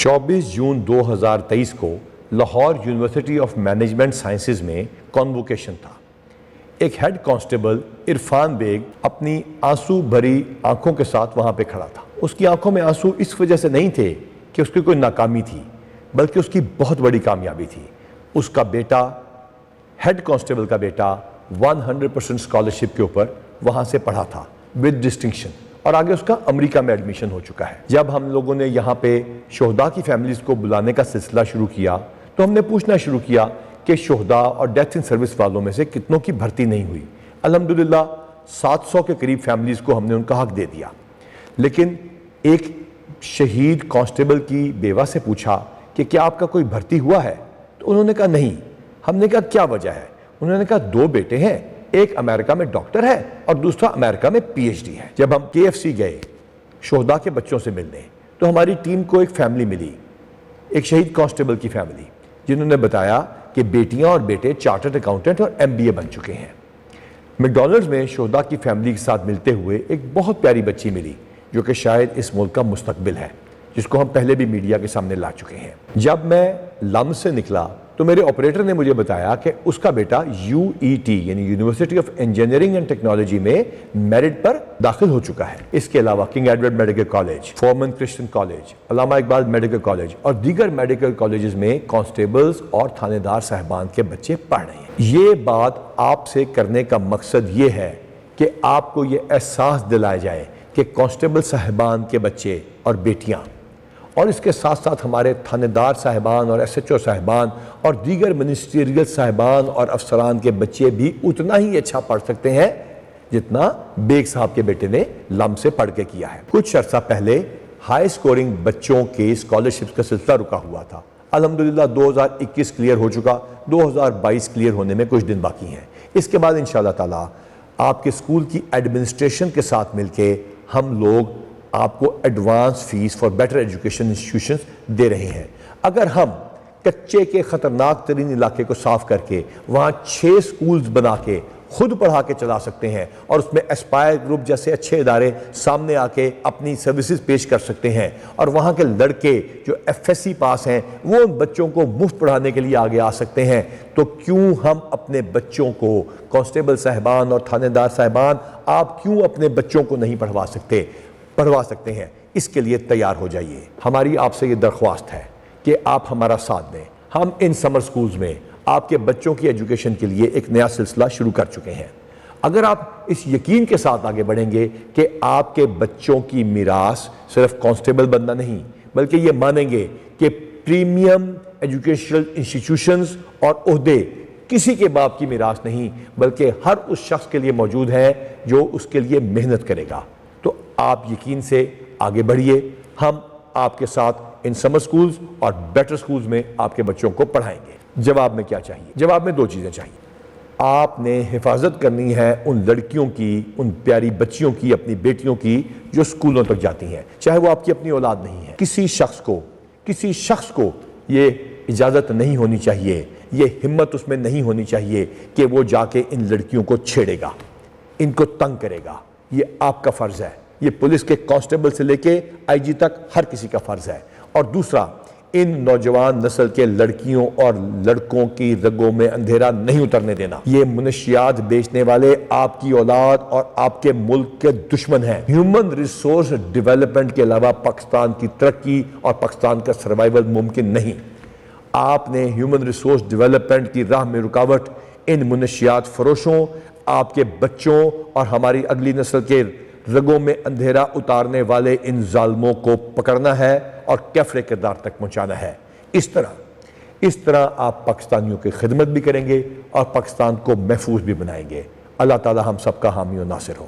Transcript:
24 جون 2023 کو Lahore university of management sciences میں convocation تھا۔ ایک ہیڈ کانسٹیبل عرفان بیگ اپنی آنسو بھری آنکھوں کے ساتھ وہاں پہ کھڑا تھا۔ اس کی آنکھوں میں آنسو اس وجہ سے نہیں تھے کہ اس کی کوئی ناکامی تھی، بلکہ اس کی بہت بڑی کامیابی تھی۔ اس کا بیٹا، ہیڈ کانسٹیبل کا بیٹا 100% اسکالرشپ کے اوپر وہاں سے پڑھا تھا ود ڈسٹنکشن، اور آگے اس کا امریکہ میں ایڈمیشن ہو چکا ہے۔ جب ہم لوگوں نے یہاں پہ شہداء کی فیملیز کو بلانے کا سلسلہ شروع کیا تو ہم نے پوچھنا شروع کیا کہ شہداء اور ڈیتھ ان سروس والوں میں سے کتنوں کی بھرتی نہیں ہوئی۔ الحمدللہ 700 کے قریب فیملیز کو ہم نے ان کا حق دے دیا۔ لیکن ایک شہید کانسٹیبل کی بیوہ سے پوچھا کہ کیا آپ کا کوئی بھرتی ہوا ہے؟ تو انہوں نے کہا نہیں۔ ہم نے کہا کیا وجہ ہے؟ انہوں نے کہا 2 بیٹے ہیں، ایک امریکہ میں ڈاکٹر ہے اور دوسرا امریکہ میں PhD ہے۔ جب ہم KFC گئے شہداء کے بچوں سے ملنے تو ہماری ٹیم کو ایک فیملی ملی، ایک شہید کانسٹیبل کی فیملی، جنہوں نے بتایا کہ بیٹیاں اور بیٹے چارٹرڈ اکاؤنٹنٹ اور MBA بن چکے ہیں۔ میکڈونلڈز میں شہداء کی فیملی کے ساتھ ملتے ہوئے ایک بہت پیاری بچی ملی جو کہ شاید اس ملک کا مستقبل ہے، جس کو ہم پہلے بھی میڈیا کے سامنے لا چکے ہیں۔ جب میں لمس سے نکلا تو میرے آپریٹر نے مجھے بتایا کہ اس کا بیٹا UET یعنی university of engineering and technology میں میرٹ پر داخل ہو چکا ہے۔ اس کے علاوہ کنگ ایڈورڈ میڈیکل کالج، فورمن کرسچن کالج، علامہ اقبال میڈیکل کالج اور دیگر میڈیکل کالجز میں کانسٹیبلز اور تھانے دار صاحبان کے بچے پڑھ رہے ہیں۔ یہ بات آپ سے کرنے کا مقصد یہ ہے کہ آپ کو یہ احساس دلایا جائے کہ کانسٹیبل صاحبان کے بچے اور بیٹیاں اور اس کے ساتھ ساتھ ہمارے تھانے دار صاحبان اور SHO صاحبان اور دیگر منسٹریل صاحبان اور افسران کے بچے بھی اتنا ہی اچھا پڑھ سکتے ہیں جتنا بیگ صاحب کے بیٹے نے لم سے پڑھ کے کیا ہے۔ کچھ عرصہ پہلے ہائی سکورنگ بچوں کے اسکالرشپ کا سلسلہ رکا ہوا تھا۔ الحمدللہ 2021 کلیئر ہو چکا، 2022 کلیئر ہونے میں کچھ دن باقی ہیں۔ اس کے بعد انشاءاللہ تعالی آپ کے اسکول کی ایڈمنسٹریشن کے ساتھ مل کے ہم لوگ آپ کو advance fees for better education institutions دے رہے ہیں۔ اگر ہم کچے کے خطرناک ترین علاقے کو صاف کر کے وہاں 6 سکولز بنا کے خود پڑھا کے چلا سکتے ہیں اور اس میں اسپائر گروپ جیسے اچھے ادارے سامنے آ کے اپنی سروسز پیش کر سکتے ہیں اور وہاں کے لڑکے جو FSC پاس ہیں وہ ان بچوں کو مفت پڑھانے کے لیے آگے آ سکتے ہیں، تو کیوں ہم اپنے بچوں کو، کانسٹیبل صاحبان اور تھانے دار صاحبان، آپ کیوں اپنے بچوں کو نہیں پڑھوا سکتے ہیں؟ اس کے لیے تیار ہو جائیے۔ ہماری آپ سے یہ درخواست ہے کہ آپ ہمارا ساتھ دیں۔ ہم ان سمر سکولز میں آپ کے بچوں کی ایجوکیشن کے لیے ایک نیا سلسلہ شروع کر چکے ہیں۔ اگر آپ اس یقین کے ساتھ آگے بڑھیں گے کہ آپ کے بچوں کی میراث صرف کانسٹیبل بننا نہیں، بلکہ یہ مانیں گے کہ پریمیم ایجوکیشنل انسٹیٹیوشنز اور عہدے کسی کے باپ کی میراث نہیں، بلکہ ہر اس شخص کے لیے موجود ہے جو اس کے لیے محنت کرے گا، تو آپ یقین سے آگے بڑھیے۔ ہم آپ کے ساتھ ان سمر سکولز اور بیٹر سکولز میں آپ کے بچوں کو پڑھائیں گے۔ جواب میں کیا چاہیے؟ جواب میں 2 چیزیں چاہیے۔ آپ نے حفاظت کرنی ہے ان لڑکیوں کی، ان پیاری بچیوں کی، اپنی بیٹیوں کی جو سکولوں تک جاتی ہیں، چاہے وہ آپ کی اپنی اولاد نہیں ہے۔ کسی شخص کو یہ اجازت نہیں ہونی چاہیے، یہ ہمت اس میں نہیں ہونی چاہیے کہ وہ جا کے ان لڑکیوں کو چھیڑے گا، ان کو تنگ کرے گا۔ یہ آپ کا فرض ہے، یہ پولیس کے کانسٹیبل سے لے کے IG تک ہر کسی کا فرض ہے۔ اور دوسرا، ان نوجوان نسل کے لڑکیوں اور لڑکوں کی رگوں میں اندھیرا نہیں اترنے دینا۔ یہ منشیات بیچنے والے آپ کی اولاد اور آپ کے ملک کے دشمن ہیں۔ ہیومن ریسورس ڈیولپمنٹ کے علاوہ پاکستان کی ترقی اور پاکستان کا سروائیول ممکن نہیں۔ آپ نے ہیومن ریسورس ڈیولپمنٹ کی راہ میں رکاوٹ ان منشیات فروشوں، آپ کے بچوں اور ہماری اگلی نسل کے رگوں میں اندھیرا اتارنے والے ان ظالموں کو پکڑنا ہے اور کیفر کردار تک پہنچانا ہے۔ اس طرح آپ پاکستانیوں کی خدمت بھی کریں گے اور پاکستان کو محفوظ بھی بنائیں گے۔ اللہ تعالی ہم سب کا حامی و ناصر ہو۔